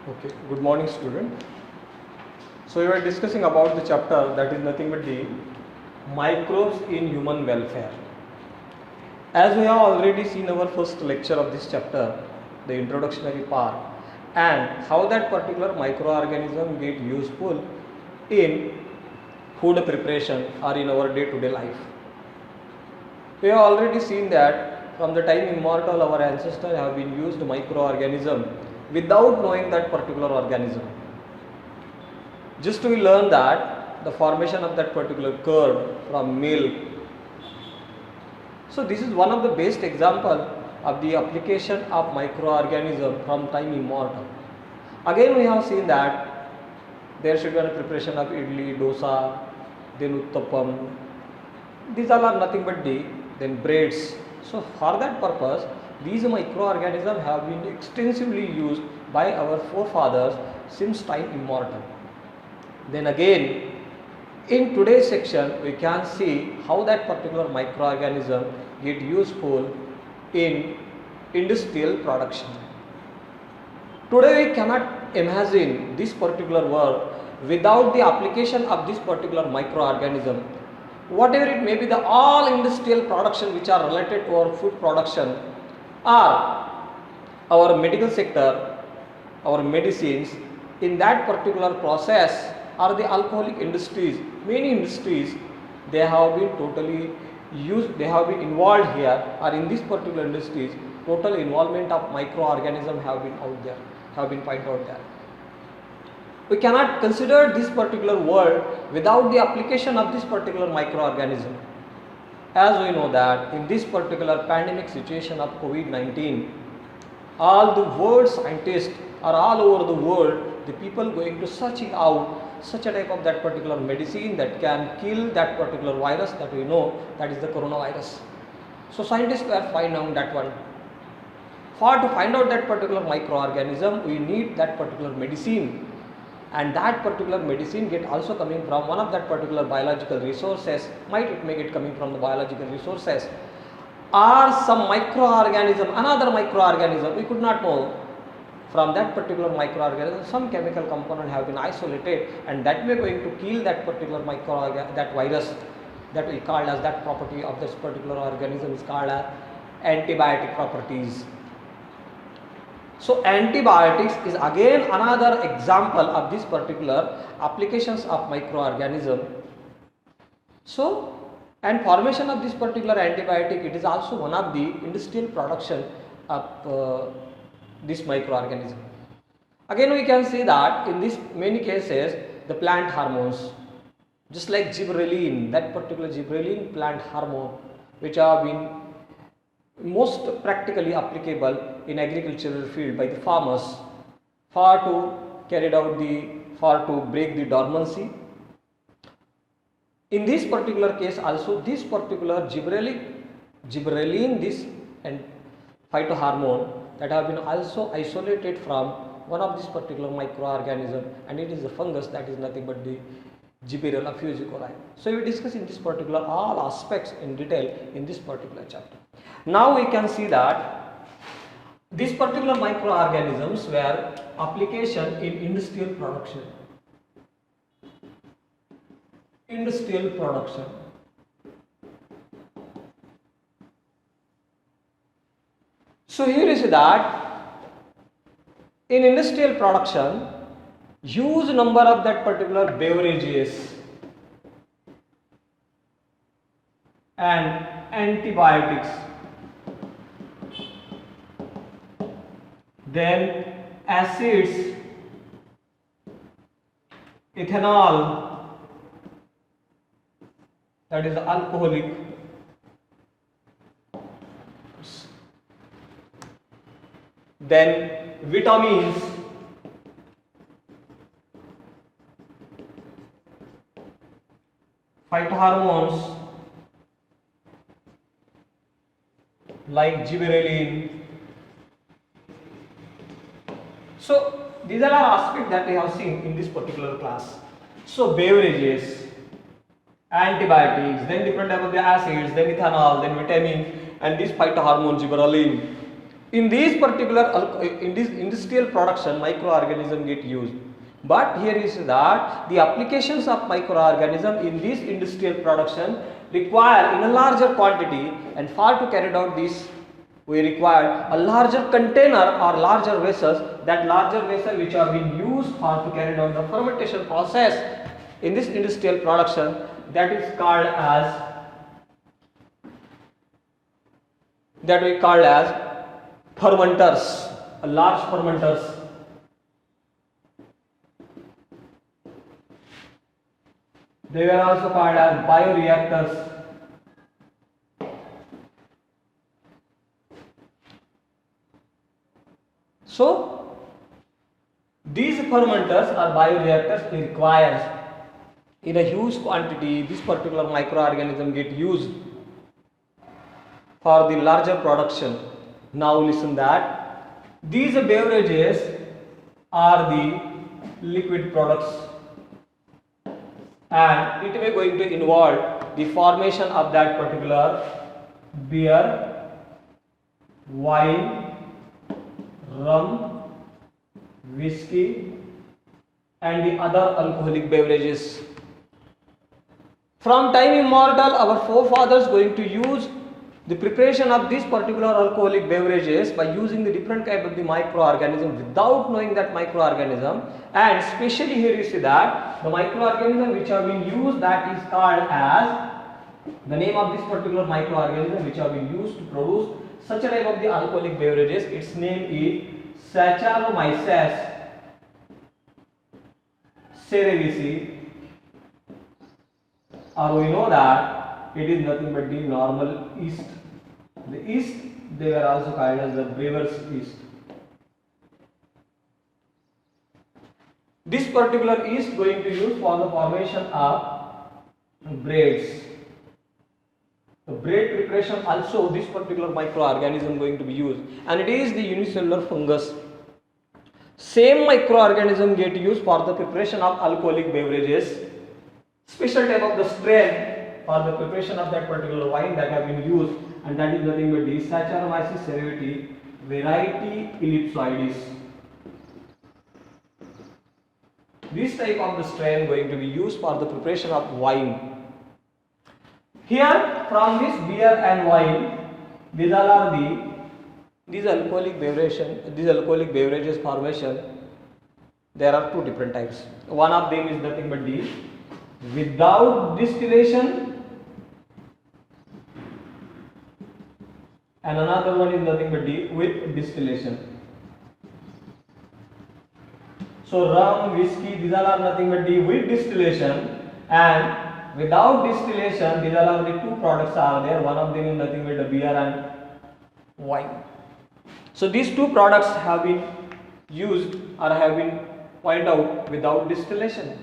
Okay, good morning student. So we were discussing about the chapter that is nothing but the microbes in human welfare. As we have already seen our first lecture of this chapter, the introductory part, and how that particular microorganism get useful in food preparation or in our day-to-day life. We have already seen that from the time immortal our ancestors have been used microorganism without knowing that particular organism. Just we learn that the formation of that particular curd from milk. So this is one of the best example of the application of microorganism from time immortal. Again we have seen that there should be a preparation of idli, dosa, then uttapam. These all are nothing but the then breads. So for that purpose, these microorganisms have been extensively used by our forefathers since time immortal. Then again, in today's section, we can see how that particular microorganism get useful in industrial production. Today we cannot imagine this particular world without the application of this particular microorganism. Whatever it may be, the all industrial production which are related to our food production or our medical sector, our medicines, in that particular process are the alcoholic industries. Many industries, they have been totally used, they have been involved here, or in this particular industries, total involvement of microorganism have been out there, have been pointed out there. We cannot consider this particular world without the application of this particular microorganism. As we know that in this particular pandemic situation of COVID-19, all the world scientists are all over the world, the people going to searching out such a type of that particular medicine that can kill that particular virus that we know, that is the coronavirus. So scientists were finding out that one. For to find out that particular microorganism, we need that particular medicine, and that particular medicine get also coming from one of that particular biological resources. It may get coming from the biological resources or some microorganism, another microorganism, we could not know. From that particular microorganism, some chemical component have been isolated, and that way going to kill that particular that virus, that we called as that property of this particular organism is called as antibiotic properties. So antibiotics is again another example of this particular applications of microorganism. So, and formation of this particular antibiotic, it is also one of the industrial production of this microorganism. Again we can see that in this many cases the plant hormones, just like gibberellin, that particular gibberellin plant hormone, which have been most practically applicable in agricultural field by the farmers for to break the dormancy. In this particular case also, this particular gibberellin, this and phytohormone that have been also isolated from one of this particular microorganism, and it is a fungus that is nothing but the Gibberella fusiculi. So we discuss in this particular all aspects in detail in this particular chapter. Now we can see that these particular microorganisms were application in industrial production. Industrial production. So here is that in industrial production, huge number of that particular beverages and antibiotics, then acids, ethanol, that is alcoholic, then vitamins, phytohormones like gibberellin. So these are aspects that we have seen in this particular class. So beverages, antibiotics, then different type of the acids, then ethanol, then vitamin, and this phytohormone gibberellin. In these particular in this industrial production, microorganism get used. But here is that the applications of microorganism in this industrial production require in a larger quantity, and for to carry out this we require a larger container or larger vessels. That larger vessel which are being used for to carry out the fermentation process in this industrial production, that is called as fermenters, large fermenters. They were also called as bioreactors. So these fermenters or bioreactors requires in a huge quantity. This particular microorganism get used for the larger production. Now listen that these beverages are the liquid products, and it may going to involve the formation of that particular beer, wine, rum, whiskey and the other alcoholic beverages. From time immemorial, our forefathers going to use the preparation of these particular alcoholic beverages by using the different kind of the microorganism without knowing that microorganism. And especially here you see that the microorganism which have been used, that is called as the name of this particular microorganism which have been used to produce such a type of the alcoholic beverages. Its name is Saccharomyces cerevisiae, or we know that it is nothing but the normal yeast. The yeast, they were also called as the brewer's yeast. This particular yeast going to use for the formation of breads. The bread preparation also this particular microorganism going to be used, and it is the unicellular fungus. Same microorganism get used for the preparation of alcoholic beverages. Special type of the strain for the preparation of that particular wine that have been used, and that is nothing but the Saccharomyces cerevisiae variety ellipsoides. This type of the strain going to be used for the preparation of wine. Here from this beer and wine, these all are these alcoholic beverages formation. There are two different types. One of them is nothing but the without distillation, and another one is nothing but the with distillation. So rum, whiskey, these all are nothing but the with distillation, and without distillation, these all are the two products are there. One of them is nothing but the beer and wine. So these two products have been used or have been pointed out without distillation.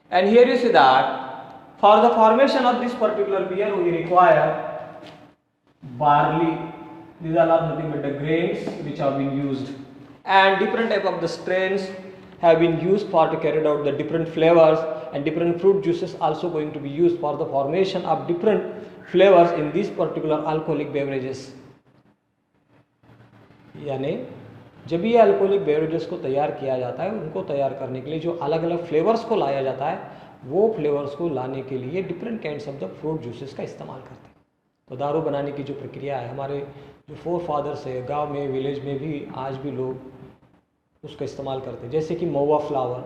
And here you see that for the formation of this particular beer we require barley. These are nothing but the grains which have been used, and different type of the strains have been used for to carry out the different flavors, and different fruit juices also going to be used for the formation of different flavors in these particular alcoholic beverages. यानी जब ये alcoholic beverages को तैयार किया जाता है, उनको तैयार करने के लिए जो अलग अलग फ्लेवर्स को लाया जाता है, वो फ्लेवर्स को लाने के लिए different kinds of the fruit juices का इस्तेमाल करते हैं. तो दारू बनाने की जो प्रक्रिया है, हमारे जो फोर फादर्स है गांव में, विलेज में भी आज भी लोग उसका इस्तेमाल करते हैं. जैसे कि mahua flower.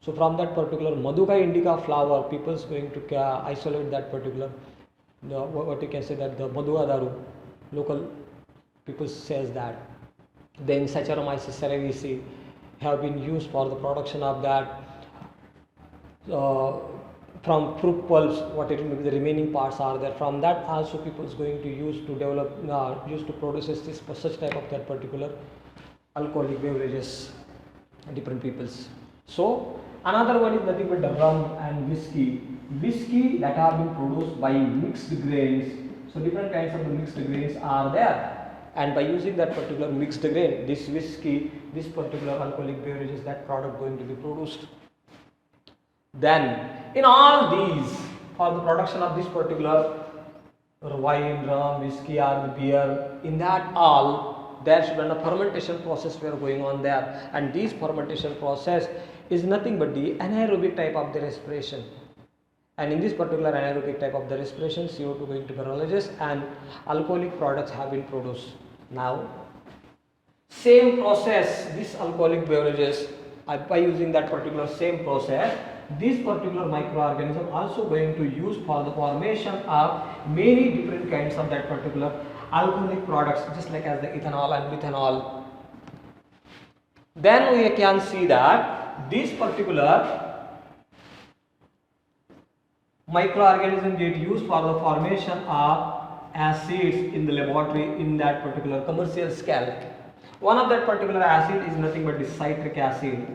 So from that particular Madhuca indica flower, peoples going to क्या isolate that particular what you can say that the madhua daru, local people says that. Then Saccharomyces cerevisiae have been used for the production of that from fruit pulps. What it will be, the remaining parts are there. From that also people is going to use to develop, use to produce this such type of that particular alcoholic beverages. Different peoples. So another one is nothing but the rum and whiskey. Whiskey that have been produced by mixed grains. So different kinds of the mixed grains are there. And by using that particular mixed grain, this whiskey, this particular alcoholic beverages, that product going to be produced. Then in all these, for the production of this particular wine, rum, whiskey or the beer, in that all there should be a fermentation process were going on there, and this fermentation process is nothing but the anaerobic type of the respiration. And in this particular anaerobic type of the respiration, CO2 going to be released and alcoholic products have been produced. Now, same process, this alcoholic beverages, by using that particular same process, this particular microorganism also going to use for the formation of many different kinds of that particular alcoholic products, just like as the ethanol and methanol. Then we can see that this particular microorganism get used for the formation of acids in the laboratory in that particular commercial scale. One of that particular acid is nothing but the citric acid.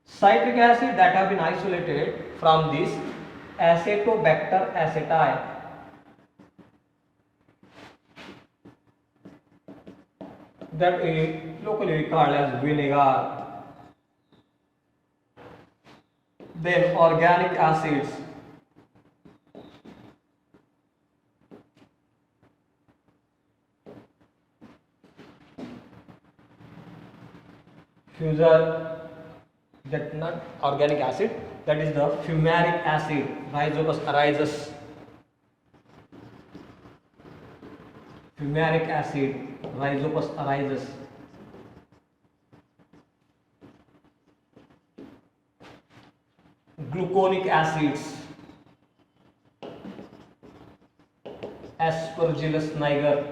Citric acid that have been isolated from this Acetobacter aceti. That is locally called as vinegar. Then organic acids. Fusel, that not organic acid, that is the fumaric acid, Rhizopus arizus. Fumaric acid, Rhizopus arizus. Gluconic acids, Aspergillus niger.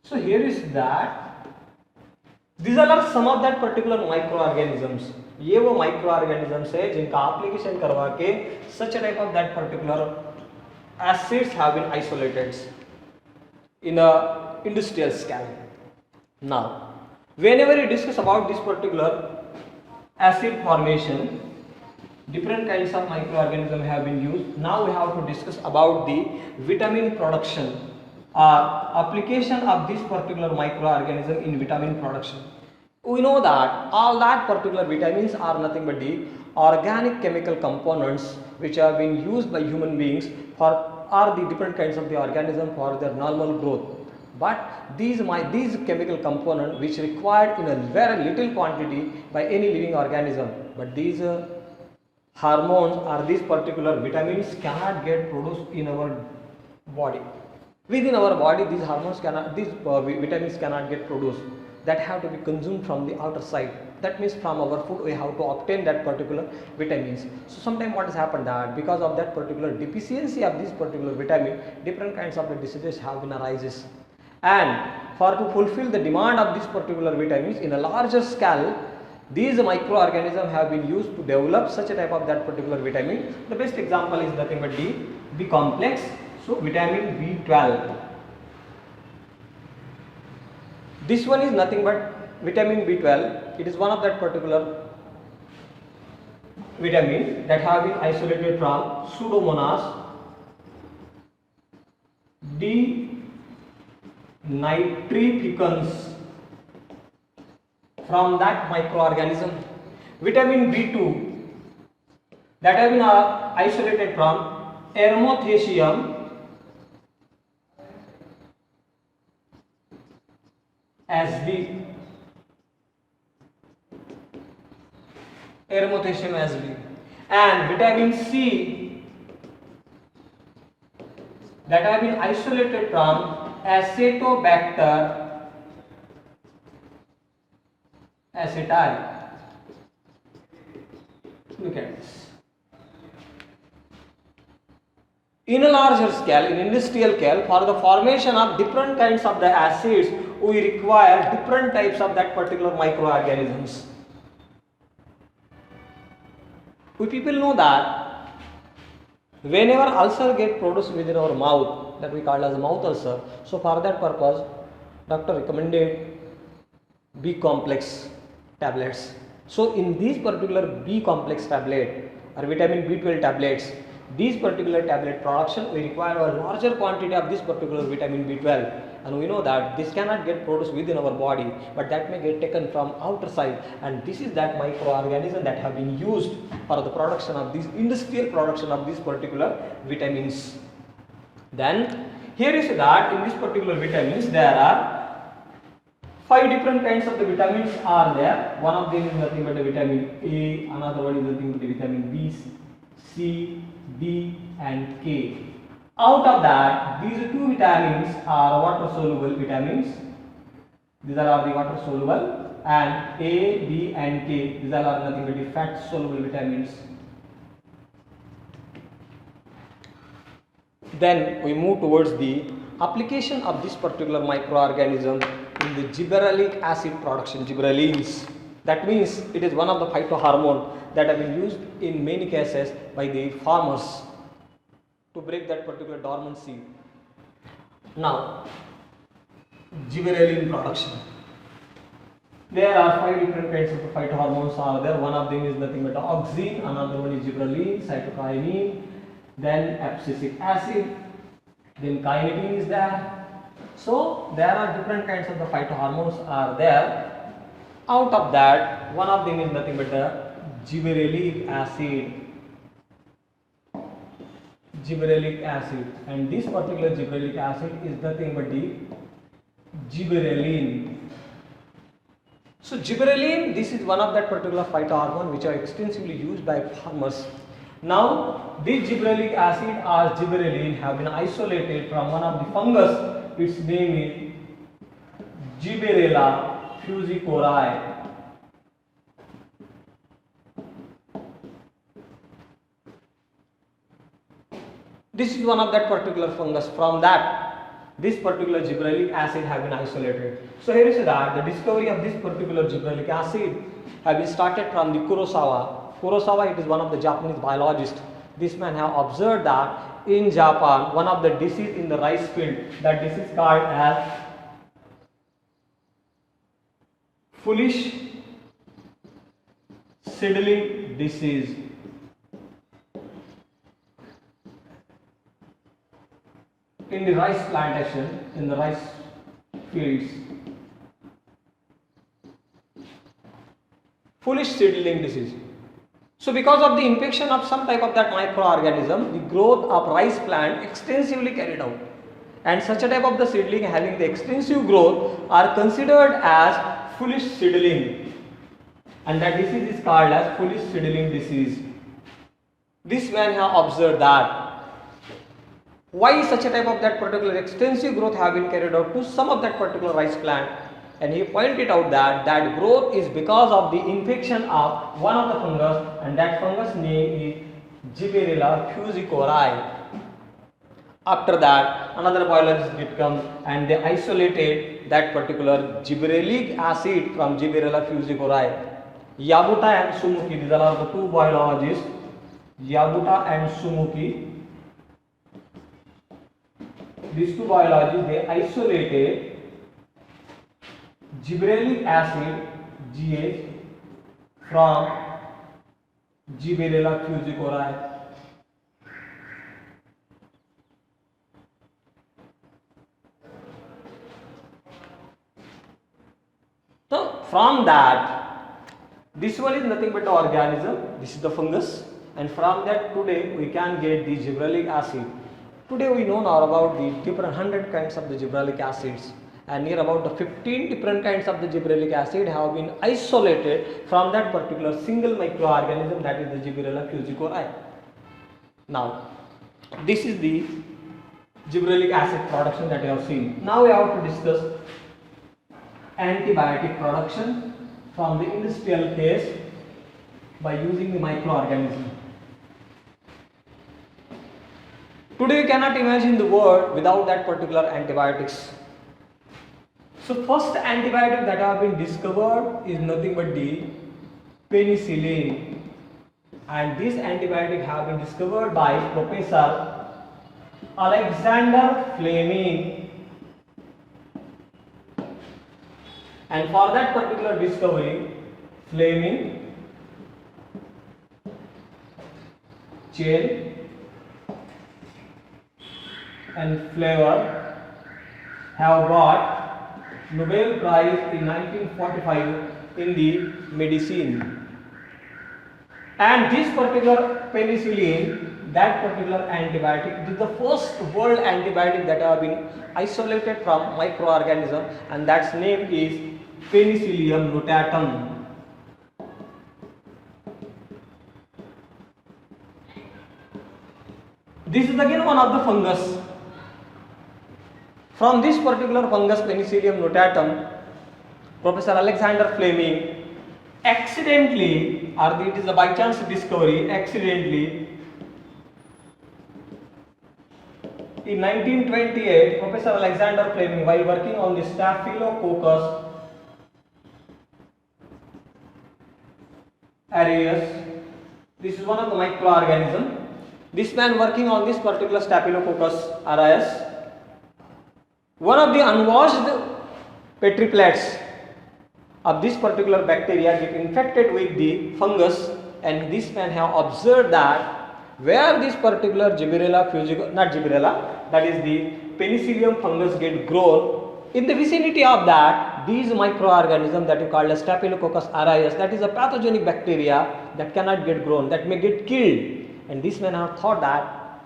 So here is that these are some of that particular microorganisms. ये वो microorganisms है जिनका application करवा के such a type of that particular acids have been isolated in a industrial scale. Now, whenever you discuss about this particular acid formation, different kinds of microorganisms have been used. Now we have to discuss about the vitamin production or application of this particular microorganism in vitamin production. We know that all that particular vitamins are nothing but the organic chemical components which are being used by human beings for are the different kinds of the organism for their normal growth. But these chemical components which required in a very little quantity by any living organism, but these hormones or these particular vitamins cannot get produced in our body. Within our body, these hormones cannot, these vitamins cannot get produced. That have to be consumed from the outer side. That means from our food we have to obtain that particular vitamins. So sometimes what has happened that because of that particular deficiency of this particular vitamin, different kinds of the diseases have been arises. And for to fulfill the demand of these particular vitamins in a larger scale, these microorganisms have been used to develop such a type of that particular vitamin. The best example is nothing but the B complex. So vitamin B12. This one is nothing but vitamin B12. It is one of that particular vitamin that have been isolated from Pseudomonas dinitrificans from that microorganism. Vitamin B2 that have been isolated from Ermothecium sb. Ermothecium sb. And vitamin C that have been isolated from Acetobacter aceti. Look at this. In a larger scale, in industrial scale, for the formation of different kinds of the acids, we require different types of that particular microorganisms. We people know that whenever ulcer get produced within our mouth, that we call as mouth ulcer, so for that purpose, doctor recommended B complex tablets. So in these particular B complex tablet or vitamin B12 tablets, these particular tablet production, we require a larger quantity of this particular vitamin B12, and we know that this cannot get produced within our body, but that may get taken from outer side, and this is that microorganism that have been used for the production of this industrial production of these particular vitamins. Then Here you see that in this particular vitamins there are 5 different kinds of the vitamins are there. One of them is nothing but the vitamin A, another one is nothing but the vitamin B, C, D and K. Out of that, these two vitamins are water soluble vitamins. These are the water soluble, and A, B and K, these are nothing but the fat soluble vitamins. Then we move towards the application of this particular microorganism in the gibberellic acid production, gibberellins. That means it is one of the phytohormone that have been used in many cases by the farmers to break that particular dormancy. Now, gibberellin production. There are 5 different kinds of phytohormones are there. One of them is nothing but auxin, another one is gibberellin, cytokinin, then abscisic acid, then kinetin is there. So there are different kinds of the phytohormones are there. Out of that, one of them is nothing but the gibberellic acid. Gibberellic acid, and this particular gibberellic acid is nothing but the gibberellin. So gibberellin, this is one of that particular phytohormone which are extensively used by farmers. Now this gibberellic acid or gibberellin have been isolated from one of the fungus. Its name is Gibberella fusicori. This is one of that particular fungus. From that, this particular gibberellic acid have been isolated. So here is that the discovery of this particular gibberellic acid have been started from the Kurosawa. Kurosawa, it is one of the Japanese biologists. This man have observed that in Japan, one of the disease in the rice field, that disease called as foolish seedling disease. In the rice plantation, in the rice fields, foolish seedling disease. So because of the infection of some type of that microorganism, the growth of rice plant extensively carried out, and such a type of the seedling having the extensive growth are considered as foolish seedling, and that disease is called as foolish seedling disease. This man have observed that why such a type of that particular extensive growth have been carried out to some of that particular rice plant, and he pointed out that that growth is because of the infection of one of the fungus, and that fungus name is Gibberella fusicori. After that, another biologist did come and they isolated that particular gibberellic acid from Gibberella fusicori. Yabuta and Sumuki, these are the two biologists, Yabuta and Sumuki. These two biologists, they isolated gibberellic acid GH from Gibberella fusicori. So from that, this one is nothing but the organism, this is the fungus, and from that today we can get the gibberellic acid. Today we know now about the different 100 kinds of the gibberellic acids, and near about the 15 different kinds of the gibberellic acid have been isolated from that particular single microorganism, that is the Gibberella fusicori. Now this is the gibberellic acid production that you have seen. Now we have to discuss antibiotic production from the industrial case by using the microorganism. Today you cannot imagine the world without that particular antibiotics. So first antibiotic that have been discovered is nothing but the penicillin, and this antibiotic have been discovered by Professor Alexander Fleming. And for that particular discovery, Fleming, Chen and Flavor have got Nobel Prize in 1945 in the medicine. And this particular penicillin, that particular antibiotic. It is the first world antibiotic that have been isolated from microorganism, and that's name is Penicillium notatum. This is again one of the fungus. From this particular fungus, Penicillium notatum, Professor Alexander Fleming accidentally, or it is a by chance discovery, accidentally in 1928, Professor Alexander Fleming, while working on the Staphylococcus aureus, this is one of the microorganism. This man working on this particular Staphylococcus aureus, one of the unwashed petri plates of this particular bacteria get infected with the fungus, and this man have observed that where this particular Gibberella fusigosa, not Gibberella, that is the Penicillium fungus get grown, in the vicinity of that, these microorganisms that you call as Staphylococcus aureus, that is a pathogenic bacteria that cannot get grown, that may get killed. And this man have thought that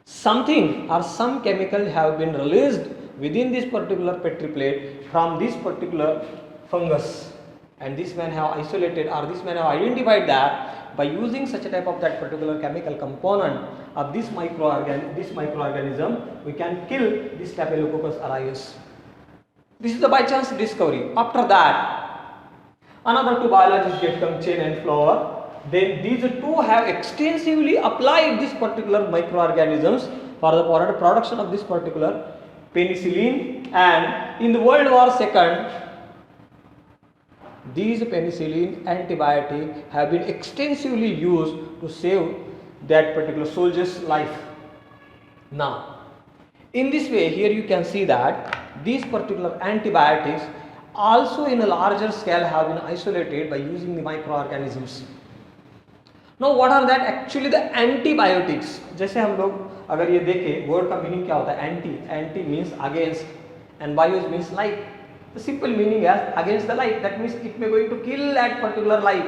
something or some chemical have been released within this particular petri plate from this particular fungus, and this man have isolated, or this man have identified that by using such a type of that particular chemical component of this microorganism, we can kill this Staphylococcus aureus. This is the by chance discovery. After that, another two biologists get come, Chen and Flower. Then these two have extensively applied this particular microorganisms for the production of this particular penicillin, and in the World War II, these penicillin antibiotic have been extensively used to save that particular soldier's life. Now, in this way, here you can see that these particular antibiotics also in a larger scale have been isolated by using the microorganisms. Now what are that actually the antibiotics? जैसे हम लोग अगर ये देखें word का meaning क्या होता है, anti means against and bios means like. The simple meaning is against the life, that means it may going to kill that particular life,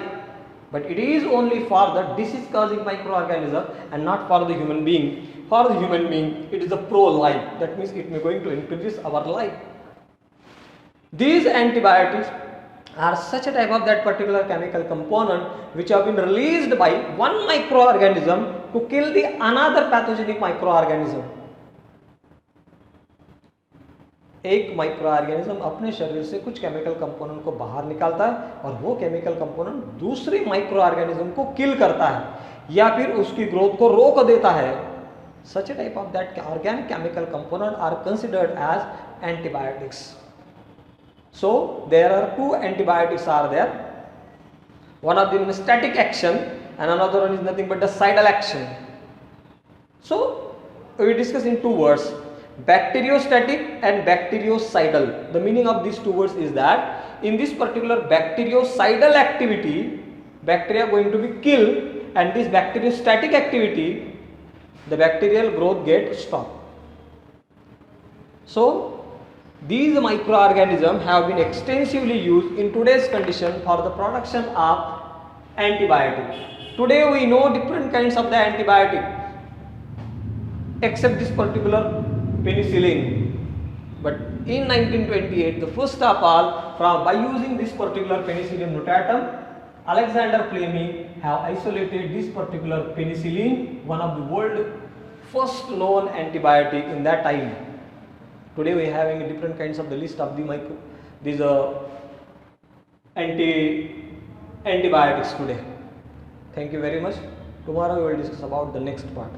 but it is only for the disease causing microorganism and not for the human being. For the human being it is a pro-life, that means it may going to increase our life. These antibiotics are such a type of that particular chemical component which have been released by one microorganism to kill the another pathogenic microorganism. एक microorganism अपने शरीर से कुछ chemical component को बाहर निकालता है और वो केमिकल कंपोनेंट दूसरे माइक्रोऑर्गेनिज्म को किल करता है या फिर उसकी ग्रोथ को रोक देता है. Such a type of that organic chemical component are considered as antibiotics. So there are two antibiotics are there. One of them is static action and another one is nothing but the cidal action. So we discuss in two words, bacteriostatic and bactericidal. The meaning of these two words is that in this particular bactericidal activity, bacteria are going to be killed, and this bacteriostatic activity, the bacterial growth gets stopped. So these microorganisms have been extensively used in today's condition for the production of antibiotics. Today we know different kinds of the antibiotic except this particular penicillin. But in 1928, the first of all, by using this particular Penicillium notatum, Alexander Fleming have isolated this particular penicillin, one of the world first known antibiotic in that time. Today we are having different kinds of the list of these antibiotics today. Thank you very much. Tomorrow we will discuss about the next part.